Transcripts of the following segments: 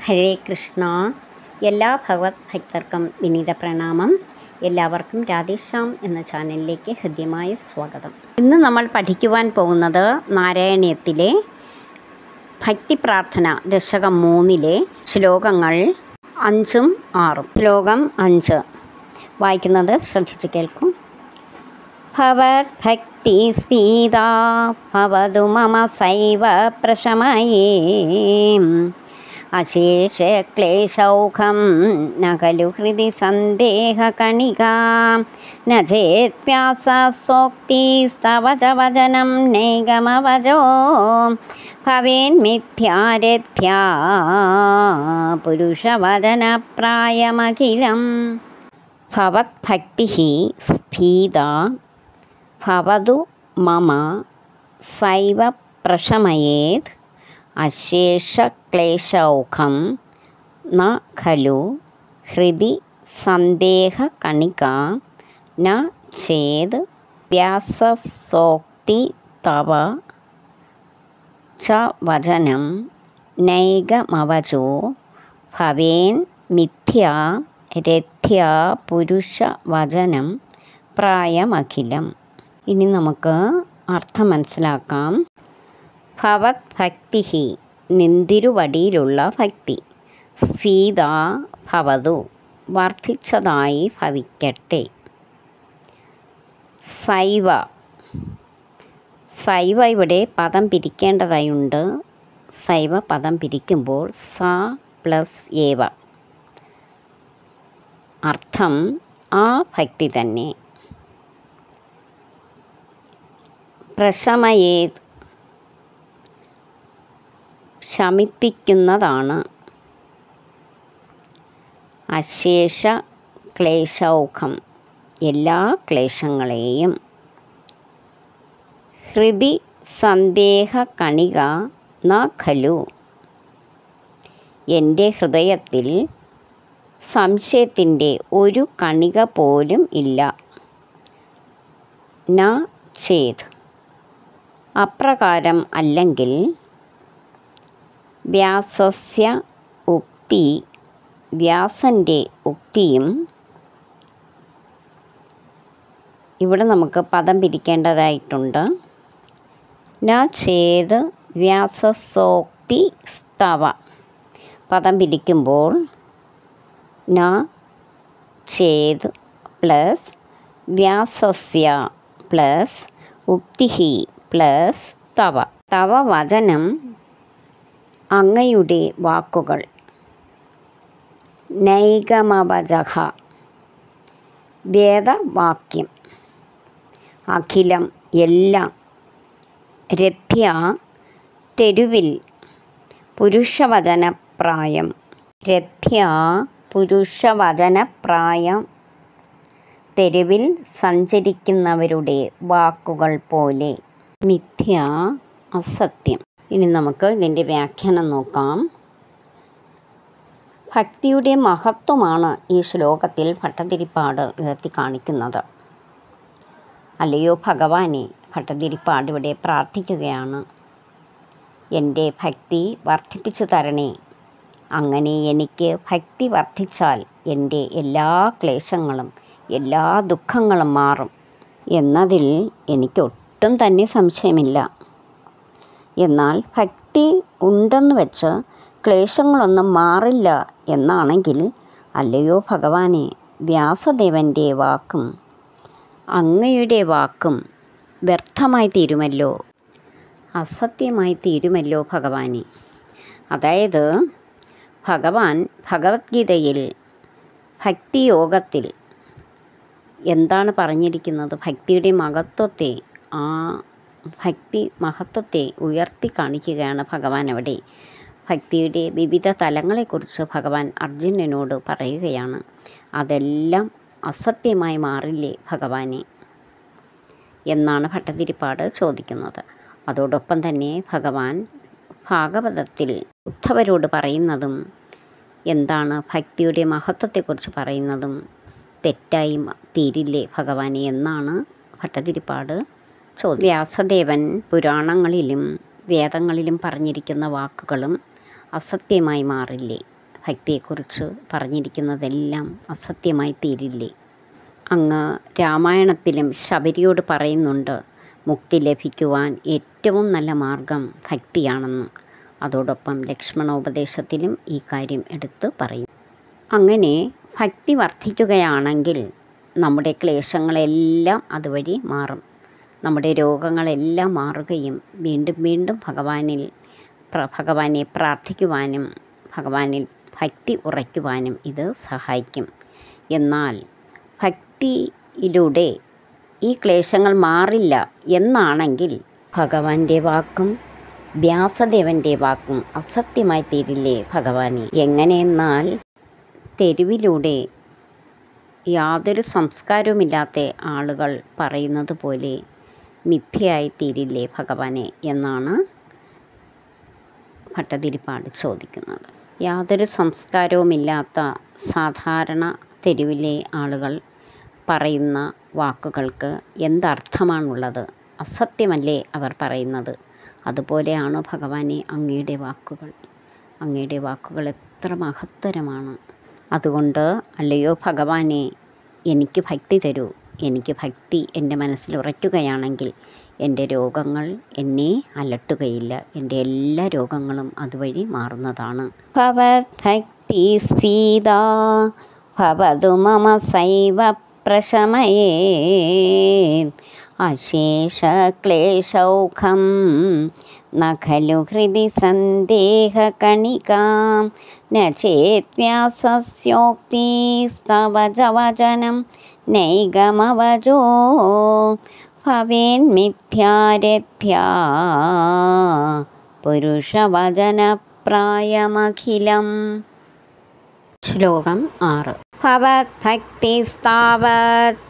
ഹരേ കൃഷ്ണ. എല്ലാ ഭഗവത് ഭക്തർക്കും വിനീത പ്രണാമം. എല്ലാവർക്കും രാധേശ്യാം എന്ന ചാനലിലേക്ക് ഹൃദ്യമായ സ്വാഗതം. ഇന്ന് നമ്മൾ പഠിക്കുവാൻ പോകുന്നത് നാരായണീയത്തിലെ ഭക്തി പ്രാർത്ഥന ദശകം 3 ശ്ലോകങ്ങൾ 5ഉം 6. ശ്ലോകം 5 വായിക്കുന്നത് ശ്രദ്ധിച്ചു കേൾക്കും. ഭവത് ഭക്തി സീതാ ഭവതു മമ സൈവ പ്രശമയേ അശേഷക്ലേശൗഖം ന ഖലു ഹൃദി സന്ദേഹകണികാ ന ചേത്പ്യാസോക്തിസ്തവ ച വചനം നൈഗമവചോ ഭവേന്മിഥ്യാരഥ്യാ പുരുഷവചനപ്രായമഖിലം. ഭവദ്ഭക്തിഃ സ്ഫീതാ ഭവതു മമ സൈവ പ്രശമയേത് അശേഷക്ലേശൗഖം ന ഖലു ഹൃദി സന്ദേഹകണികാ ന ചേത് വ്യാസസോക്തി തവ ച വചനം നൈഗമവചോ ഭവേൻ മിഥ്യാ രഥ്യാ പുരുഷവചനം പ്രായമഖിലം. ഇനി നമുക്ക് അർത്ഥം മനസ്സിലാക്കാം. ഭവത് ഭക്തി നിന്തിരുവടിയിലുള്ള ഭക്തി, സ്ഫീതാ ഭവതു വർദ്ധിച്ചതായി ഭവിക്കട്ടെ. സൈവ സൈവ ഇവിടെ പദം പിരിക്കേണ്ടതായുണ്ട്. സൈവ പദം പിരിക്കുമ്പോൾ സ പ്ലസ് ഏവ. അർത്ഥം ആ ഭക്തി തന്നെ. പ്രശമയേത് ശമിപ്പിക്കുന്നതാണ്. അശേഷ ക്ലേശൗഖം എല്ലാ ക്ലേശങ്ങളെയും. ഹൃദി സന്ദേഹകണിക ന ഖലു എൻ്റെ ഹൃദയത്തിൽ സംശയത്തിൻ്റെ ഒരു കണിക പോലും ഇല്ല. ന ചേത് അപ്രകാരം അല്ലെങ്കിൽ. വ്യാസസ്യ ഉക്തി വ്യാസൻ്റെ ഉക്തിയും. ഇവിടെ നമുക്ക് പദം പിരിക്കേണ്ടതായിട്ടുണ്ട്. ന ചേത് വ്യാസസോക്തി സ്തവ പദം പിരിക്കുമ്പോൾ ന ചേത് പ്ലസ് വ്യാസസ്യ പ്ലസ് ഉക്തിഹി പ്ലസ് തവ. തവ വചനം അങ്ങയുടെ വാക്കുകൾ. നൈഗമവചഃ വേദവാക്യം. അഖിലം എല്ലാം. രഥ്യ തെരുവിൽ. പുരുഷവചനപ്രായം. രഥ്യ പുരുഷവചനപ്രായം തെരുവിൽ സഞ്ചരിക്കുന്നവരുടെ വാക്കുകൾ പോലെ. മിഥ്യ അസത്യം. ഇനി നമുക്ക് ഇതിൻ്റെ വ്യാഖ്യാനം നോക്കാം. ഭക്തിയുടെ മഹത്വമാണ് ഈ ശ്ലോകത്തിൽ ഭട്ടതിരിപ്പാട് ഉയർത്തി കാണിക്കുന്നത്. അല്ലയോ ഭഗവാനെ, ഭട്ടതിരിപ്പാട് ഇവിടെ പ്രാർത്ഥിക്കുകയാണ്. എൻ്റെ ഭക്തി വർദ്ധിപ്പിച്ചു തരണേ. അങ്ങനെ എനിക്ക് ഭക്തി വർദ്ധിച്ചാൽ എൻ്റെ എല്ലാ ക്ലേശങ്ങളും എല്ലാ ദുഃഖങ്ങളും മാറും എന്നതിൽ എനിക്കൊട്ടും തന്നെ സംശയമില്ല. എന്നാൽ ഭക്തി ഉണ്ടെന്ന് വെച്ച് ക്ലേശങ്ങളൊന്നും മാറില്ല എന്നാണെങ്കിൽ, അല്ലയോ ഭഗവാനെ, വ്യാസദേവൻ്റെ വാക്കും അങ്ങയുടെ വാക്കും വ്യർത്ഥമായി തീരുമല്ലോ, അസത്യമായി തീരുമല്ലോ ഭഗവാനെ. അതായത് ഭഗവാൻ ഭഗവത്ഗീതയിൽ ഭക്തിയോഗത്തിൽ എന്താണ് പറഞ്ഞിരിക്കുന്നത്? ഭക്തിയുടെ മഹത്വത്തെ, ആ ഭക്തി മഹത്വത്തെ ഉയർത്തി കാണിക്കുകയാണ് ഭഗവാൻ അവിടെ. ഭക്തിയുടെ വിവിധ തലങ്ങളെക്കുറിച്ച് ഭഗവാൻ അർജുനനോട് പറയുകയാണ്. അതെല്ലാം അസത്യമായി മാറില്ലേ ഭഗവാനെ എന്നാണ് ഭട്ടതിരിപ്പാട് ചോദിക്കുന്നത്. അതോടൊപ്പം തന്നെ ഭഗവാൻ ഭാഗവതത്തിൽ ഉദ്ധവരോട് പറയുന്നതും എന്താണ്? ഭക്തിയുടെ മഹത്വത്തെക്കുറിച്ച് പറയുന്നതും തെറ്റായി തീരില്ലേ ഭഗവാനെ എന്നാണ് ഭട്ടതിരിപ്പാട് വ്യാസദേവൻ പുരാണങ്ങളിലും വേദങ്ങളിലും പറഞ്ഞിരിക്കുന്ന വാക്കുകളും അസത്യമായി മാറില്ലേ ഭക്തിയെക്കുറിച്ച് പറഞ്ഞിരിക്കുന്നതെല്ലാം അസത്യമായി തീരില്ലേ? അങ്ങ് രാമായണത്തിലും ശബരിയോട് പറയുന്നുണ്ട്, മുക്തി ലഭിക്കുവാൻ ഏറ്റവും നല്ല മാർഗം ഭക്തിയാണെന്ന്. അതോടൊപ്പം ലക്ഷ്മണോപദേശത്തിലും ഈ കാര്യം എടുത്ത് പറയും. അങ്ങനെ ഭക്തി വർദ്ധിക്കുകയാണെങ്കിൽ നമ്മുടെ ക്ലേശങ്ങളെല്ലാം അതുവഴി മാറും. നമ്മുടെ രോഗങ്ങളെല്ലാം മാറുകയും വീണ്ടും വീണ്ടും ഭഗവാനെ പ്രാർത്ഥിക്കുവാനും ഭഗവാനിൽ ഭക്തി ഉറയ്ക്കുവാനും ഇത് സഹായിക്കും. എന്നാൽ ഭക്തിയിലൂടെ ഈ ക്ലേശങ്ങൾ മാറില്ല എന്നാണെങ്കിൽ ഭഗവാന്റെ വാക്കും വ്യാസദേവൻ്റെ വാക്കും അസത്യമായി തീരില്ലേ ഭഗവാനെ? എങ്ങനെയെന്നാൽ തെരുവിലൂടെ യാതൊരു സംസ്കാരവുമില്ലാത്ത ആളുകൾ പറയുന്നത് പോലെ മിഥ്യയായി തീരില്ലേ ഭഗവാനെ എന്നാണ് ഭട്ടതിരിപ്പാട് ചോദിക്കുന്നത്. യാതൊരു സംസ്കാരവുമില്ലാത്ത സാധാരണ തെരുവിലെ ആളുകൾ പറയുന്ന വാക്കുകൾക്ക് എന്തർത്ഥമാണുള്ളത്? അസത്യമല്ലേ അവർ പറയുന്നത്? അതുപോലെയാണ് ഭഗവാനെ അങ്ങയുടെ വാക്കുകൾ. അങ്ങയുടെ വാക്കുകൾ എത്ര മഹത്തരമാണ്. അതുകൊണ്ട് അല്ലയോ ഭഗവാനെ, എനിക്ക് ഭക്തി തരൂ. എനിക്ക് ഭക്തി എൻ്റെ മനസ്സിൽ ഉറയ്ക്കുകയാണെങ്കിൽ എൻ്റെ രോഗങ്ങൾ എന്നെ അലട്ടുകയില്ല. എൻ്റെ എല്ലാ രോഗങ്ങളും അതുവഴി മാറുന്നതാണ്. ഭവദ്ഭക്തി സീതാ ഭവതു മമ സൈവ പ്രശമയേ അശേഷക്ലേശൗഖം ന ഖലു ഹൃദി സന്ദേഹകണികാം ന ചേത്വ്യാസസ്യോക്തിസ്തവ വചനം നൈകമവജോ ഭവേന്മിഥ്യാരഥ്യാ പുരുഷവചനപ്രായമഖിലം. ശ്ലോകം 6. ഭവദ്ഭക്തിസ്താവത്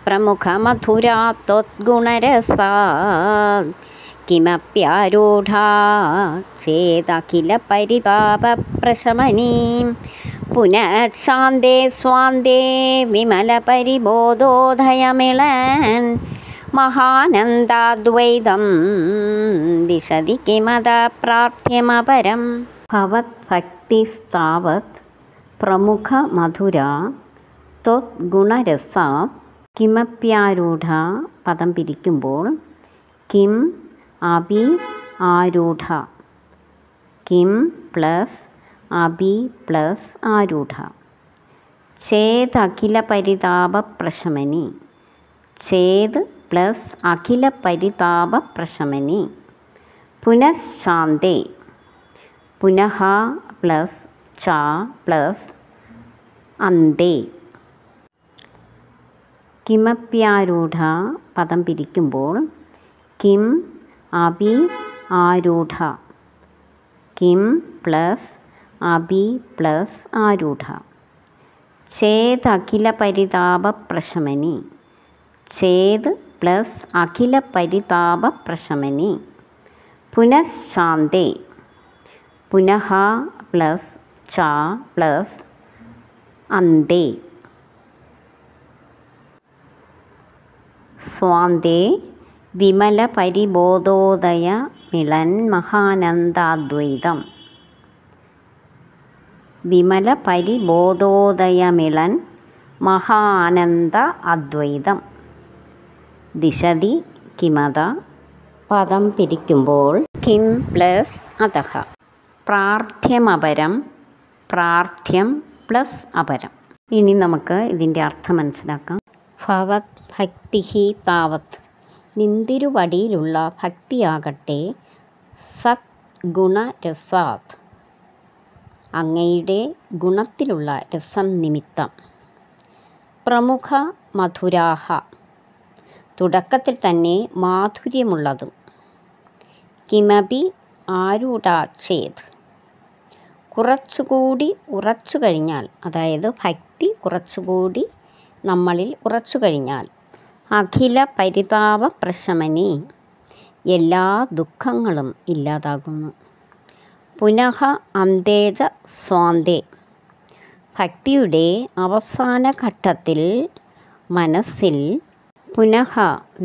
പ്രമുഖമധുരാ ത്വദ്ഗുണരസാത് കിമപ്യാരൂഢാ ചേതഖില പരിതാപപ്രശമനീം പുനഃശാന്തേ സ്വാന്തേ വിമലപരിബോധോദയമിളൻ മഹാനന്ദാദ്വൈതം ദിശതി കിമത പ്രാർത്ഥ്യമപരം. ഭവദ്ഭക്തിസ്താവത് പ്രമുഖമധുരാ ത്വദ്ഗുണരസാത് കിമപ്യാരൂഢ പദം പിരിക്കുമ്പോൾ കിം അഭി ആരൂഢ, കിം പ്ലസ് അഭി പ്ലസ് ആരൂഢ, ചേത് അഖില പരിതാപ പ്രശമനി, ചേത് പ്ലസ് അഖില പരിതാപ പ്രശമനി, പുനഃശാന്തേ, പുനഃ പ്ലസ് ച പ്ലസ് അന്തേ, കിമപ്യാരൂഢ പദം പിരിക്കുമ്പോൾ കിം അഭി ആരൂഢ, കിം പ്ലസ് അഭി പ്ലസ് ആരൂഢ, ചേത് അഖില പരിതാപ പ്രശമനി, ചേത് പ്ലസ് അഖില പരിതാപ പ്രശമനി, പുനഃശാന്തേ, പുനഃ പ്ലസ് ച പ്ലസ് അന്തേ, സ്വാന്തേ വിമല പരിബോധോദയ മിളൻ മഹാനന്ദാദ്വൈതം. വിമല പരിബോധോദയമിളൻ മഹാനന്ദ അദ്വൈതം. ദിശതി കിമത പദം പിരിക്കുമ്പോൾ കിം പ്ലസ് അതഃ. പ്രാർത്ഥ്യമപരം, പ്രാർത്ഥ്യം പ്ലസ് അപരം. ഇനി നമുക്ക് ഇതിൻ്റെ അർത്ഥം മനസ്സിലാക്കാം. ഭവത് ഭക്തി താവത്, നിന്തിരുവടിയിലുള്ള ഭക്തിയാകട്ടെ, സത് ഗുണരസാത്, അങ്ങയുടെ ഗുണത്തിലുള്ള രസം നിമിത്തം, പ്രമുഖ മധുരാഹ, തുടക്കത്തിൽ തന്നെ മാധുര്യമുള്ളതും, കിമപി ആരൂഢാചേത്, കുറച്ചുകൂടി ഉറച്ചു കഴിഞ്ഞാൽ, അതായത് ഭക്തി കുറച്ചുകൂടി നമ്മളിൽ ഉറച്ചു കഴിഞ്ഞാൽ, അഖില പരിതാപ പ്രശമനി, എല്ലാ ദുഃഖങ്ങളും ഇല്ലാതാകുന്നു, പുനഃ അന്തേജ സ്വാന്തേ, ഭക്തിയുടെ അവസാന ഘട്ടത്തിൽ മനസ്സിൽ, പുനഃ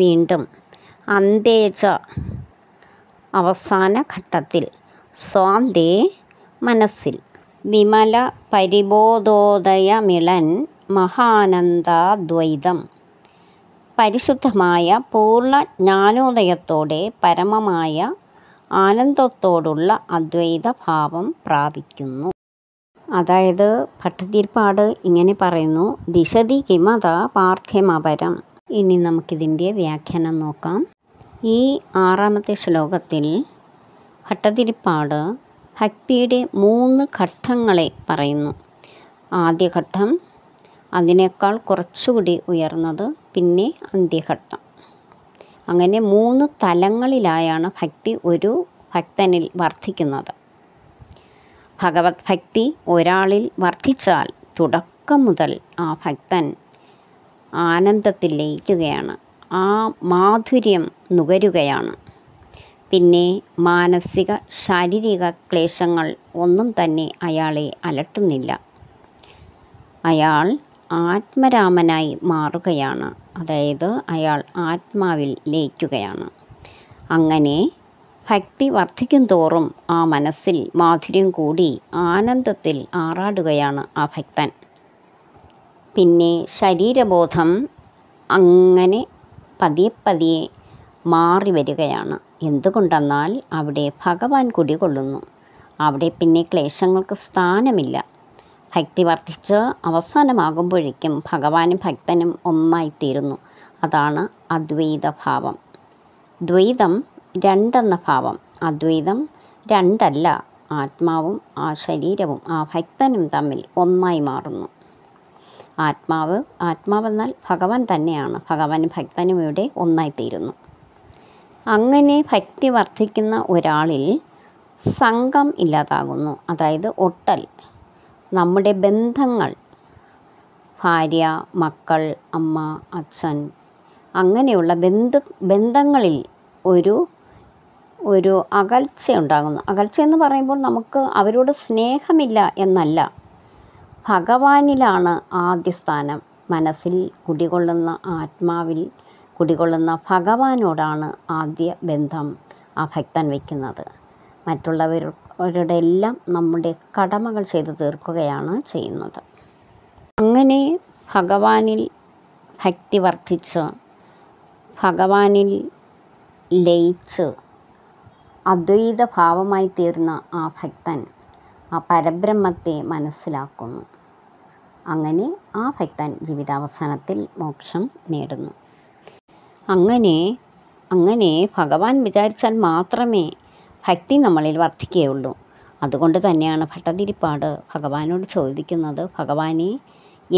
വീണ്ടും, അന്തേജ അവസാന ഘട്ടത്തിൽ, സ്വാന്തേ മനസ്സിൽ, വിമല പരിബോധോദയമിളൻ മഹാനന്ദാദ്വൈതം. പരിശുദ്ധമായ പൂർണ്ണ ജ്ഞാനോദയത്തോടെ പരമമായ ആനന്ദത്തോടുള്ള അദ്വൈത ഭാവം പ്രാപിക്കുന്നു. അതായത് ഭട്ടതിരിപ്പാട് ഇങ്ങനെ പറയുന്നു, ദിശതി കിമത പാർത്ഥ്യമപരം. ഇനി നമുക്കിതിൻ്റെ വ്യാഖ്യാനം നോക്കാം. ഈ 6ാമത്തെ ശ്ലോകത്തിൽ ഭട്ടതിരിപ്പാട് ഭക്തിയുടെ 3 ഘട്ടങ്ങളെ പറയുന്നു. ആദ്യ ഘട്ടം, അതിനേക്കാൾ കുറച്ചുകൂടി ഉയർന്നത്, പിന്നെ അന്ത്യഘട്ടം. അങ്ങനെ 3 തലങ്ങളിലായാണ് ഭക്തി ഒരു ഭക്തനിൽ വർദ്ധിക്കുന്നത്. ഭഗവത് ഭക്തി ഒരാളിൽ വർദ്ധിച്ചാൽ തുടക്കം മുതൽ ആ ഭക്തൻ ആനന്ദത്തിൽ ലയിക്കുകയാണ്, ആ മാധുര്യം നുകരുകയാണ്. പിന്നെ മാനസിക ശാരീരിക ക്ലേശങ്ങൾ ഒന്നും തന്നെ അയാളെ അലട്ടുന്നില്ല. അയാൾ ആത്മരാമനായി മാറുകയാണ്, അതായത് അയാൾ ആത്മാവിൽ ലയിക്കുകയാണ്. അങ്ങനെ ഭക്തി വർദ്ധിക്കും തോറും ആ മനസ്സിൽ മാധുര്യം കൂടി ആനന്ദത്തിൽ ആറാടുകയാണ് ആ ഭക്തൻ. പിന്നെ ശരീരബോധം അങ്ങനെ പതിയെ പതിയെ മാറി വരികയാണ്. എന്തുകൊണ്ടെന്നാൽ അവിടെ ഭഗവാൻ കുടികൊള്ളുന്നു. അവിടെ പിന്നെ ക്ലേശങ്ങൾക്ക് സ്ഥാനമില്ല. ഭക്തി വർദ്ധിച്ച് അവസാനമാകുമ്പോഴേക്കും ഭഗവാനും ഭക്തനും ഒന്നായിത്തീരുന്നു. അതാണ് അദ്വൈത ഭാവം. ദ്വൈതം രണ്ടെന്ന ഭാവം. അദ്വൈതം രണ്ടല്ല, ആത്മാവും ആ ശരീരവും ആ ഭക്തനും തമ്മിൽ ഒന്നായി മാറുന്നു. ആത്മാവെന്നാൽ ഭഗവാൻ തന്നെയാണ്. ഭഗവാനും ഭക്തനും ഇവിടെ ഒന്നായിത്തീരുന്നു. അങ്ങനെ ഭക്തി വർദ്ധിക്കുന്ന ഒരാളിൽ സംഘം ഇല്ലാതാകുന്നു, അതായത് ഒട്ടൽ. നമ്മുടെ ബന്ധങ്ങൾ, ഭാര്യ, മക്കൾ, അമ്മ, അച്ഛൻ, അങ്ങനെയുള്ള ബന്ധങ്ങളിൽ ഒരു അകൽച്ച ഉണ്ടാകുന്നു. അകൽച്ച എന്ന് പറയുമ്പോൾ നമുക്ക് അവരോട് സ്നേഹമില്ല എന്നല്ല, ഭഗവാനിലാണ് ആദ്യ സ്ഥാനം. മനസ്സിൽ കുടികൊള്ളുന്ന, ആത്മാവിൽ കുടികൊള്ളുന്ന ഭഗവാനോടാണ് ആദ്യ ബന്ധം ആ ഭക്തൻ വയ്ക്കുന്നത്. മറ്റുള്ളവരുടെ എല്ലാം നമ്മുടെ കടമകൾ ചെയ്തു തീർക്കുകയാണ് ചെയ്യുന്നത്. അങ്ങനെ ഭഗവാനിൽ ഭക്തി വർദ്ധിച്ച് ഭഗവാനിൽ ലയിച്ച് അദ്വൈത ഭാവമായി തീർന്ന ആ ഭക്തൻ ആ പരബ്രഹ്മത്തെ മനസ്സിലാക്കുന്നു. അങ്ങനെ ആ ഭക്തൻ ജീവിതാവസാനത്തിൽ മോക്ഷം നേടുന്നു. അങ്ങനെ ഭഗവാൻ വിചാരിച്ചാൽ മാത്രമേ ഭക്തി നമ്മളിൽ വർദ്ധിക്കുകയുള്ളൂ. അതുകൊണ്ട് തന്നെയാണ് ഭട്ടതിരിപ്പാട് ഭഗവാനോട് ചോദിക്കുന്നത്, ഭഗവാനെ,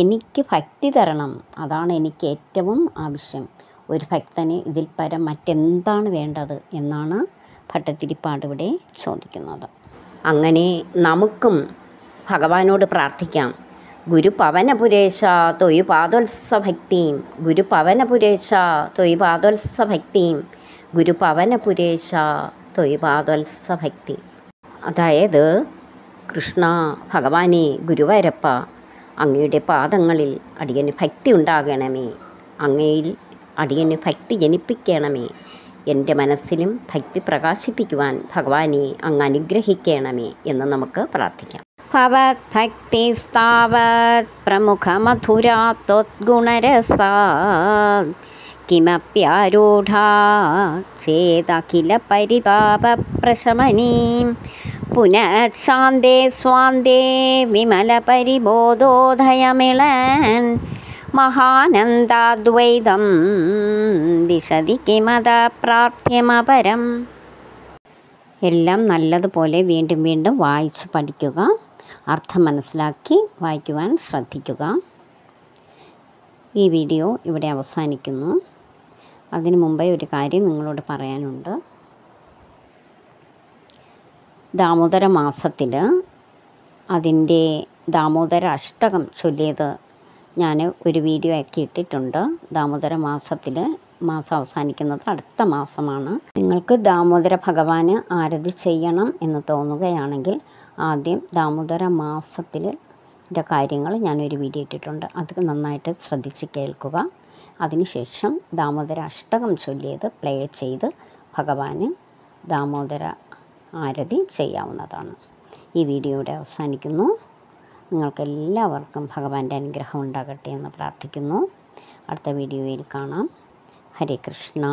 എനിക്ക് ഭക്തി തരണം, അതാണ് എനിക്ക് ഏറ്റവും ആവശ്യം. ഒരു ഭക്തന് ഇതിൽ പരം മറ്റെന്താണ് വേണ്ടത് എന്നാണ് ഭട്ടതിരിപ്പാട് ഇവിടെ ചോദിക്കുന്നത്. അങ്ങനെ നമുക്കും ഭഗവാനോട് പ്രാർത്ഥിക്കാം. ഗുരുപവനപുരേശ തൊയു പാദോത്സഭക്തിം, ഗുരുപവനപുരേശ തൊയു പാദോത്സഭക്തിം, ഗുരുപവനപുരേശ തൊയു പാദോത്സഭക്തി. അതായത്, കൃഷ്ണ, ഭഗവാനെ, ഗുരുവായൂരപ്പ, അങ്ങയുടെ പാദങ്ങളിൽ അടിയന് ഭക്തി ഉണ്ടാകണമേ, അങ്ങയിൽ അടിയന് ഭക്തി ജനിപ്പിക്കണമേ, എൻ്റെ മനസ്സിലും ഭക്തി പ്രകാശിപ്പിക്കുവാൻ ഭഗവാനെ അങ്ങ് അനുഗ്രഹിക്കണമേ എന്ന് നമുക്ക് പ്രാർത്ഥിക്കാം. ഭവത് ഭക്തിസ്താവത് പ്രമുഖമധുരാ ത്വദ്ഗുണരസാത് കിമപ്യാരൂഢാ ചേതഖില പരിതാപപ്രശമനീം പുനഃശാന്തേ സ്വാന്തേ വിമല പരിബോധോദയമിളൻ മഹാനന്ദാദ്വൈതം ദിശതി കിമത പ്രാർത്ഥ്യമപരം. എല്ലാം നല്ലതുപോലെ വീണ്ടും വീണ്ടും വായിച്ച് പഠിക്കുക, അർത്ഥം മനസ്സിലാക്കി വായിക്കുവാൻ ശ്രദ്ധിക്കുക. ഈ വീഡിയോ ഇവിടെ അവസാനിക്കുന്നു. അതിനു മുമ്പേ ഒരു കാര്യം നിങ്ങളോട് പറയാനുണ്ട്. ദാമോദര മാസത്തിൽ അതിൻ്റെ ദാമോദര അഷ്ടകം ചൊല്ലിയത് ഞാൻ ഒരു വീഡിയോ ആക്കി ഇട്ടിട്ടുണ്ട്. ദാമോദര മാസം അവസാനിക്കുന്നത് അടുത്ത മാസമാണ്. നിങ്ങൾക്ക് ദാമോദര ഭഗവാന് ആരതി ചെയ്യണം എന്ന് തോന്നുകയാണെങ്കിൽ ആദ്യം ദാമോദര മാസത്തിൻ്റെ കാര്യങ്ങൾ ഞാനൊരു വീഡിയോ ഇട്ടിട്ടുണ്ട്. അത് നന്നായിട്ട് ശ്രദ്ധിച്ച് കേൾക്കുക. അതിനുശേഷം ദാമോദര അഷ്ടകം ചൊല്ലിയത് പ്ലേ ചെയ്ത് ഭഗവാന് ദാമോദര ആരതി ചെയ്യാവുന്നതാണ്. ഈ വീഡിയോ ഇവിടെ അവസാനിക്കുന്നു. നിങ്ങൾക്കെല്ലാവർക്കും ഭഗവാന്റെ അനുഗ്രഹം ഉണ്ടാകട്ടെ എന്ന് പ്രാർത്ഥിക്കുന്നു. അടുത്ത വീഡിയോയിൽ കാണാം. ഹരേ കൃഷ്ണ.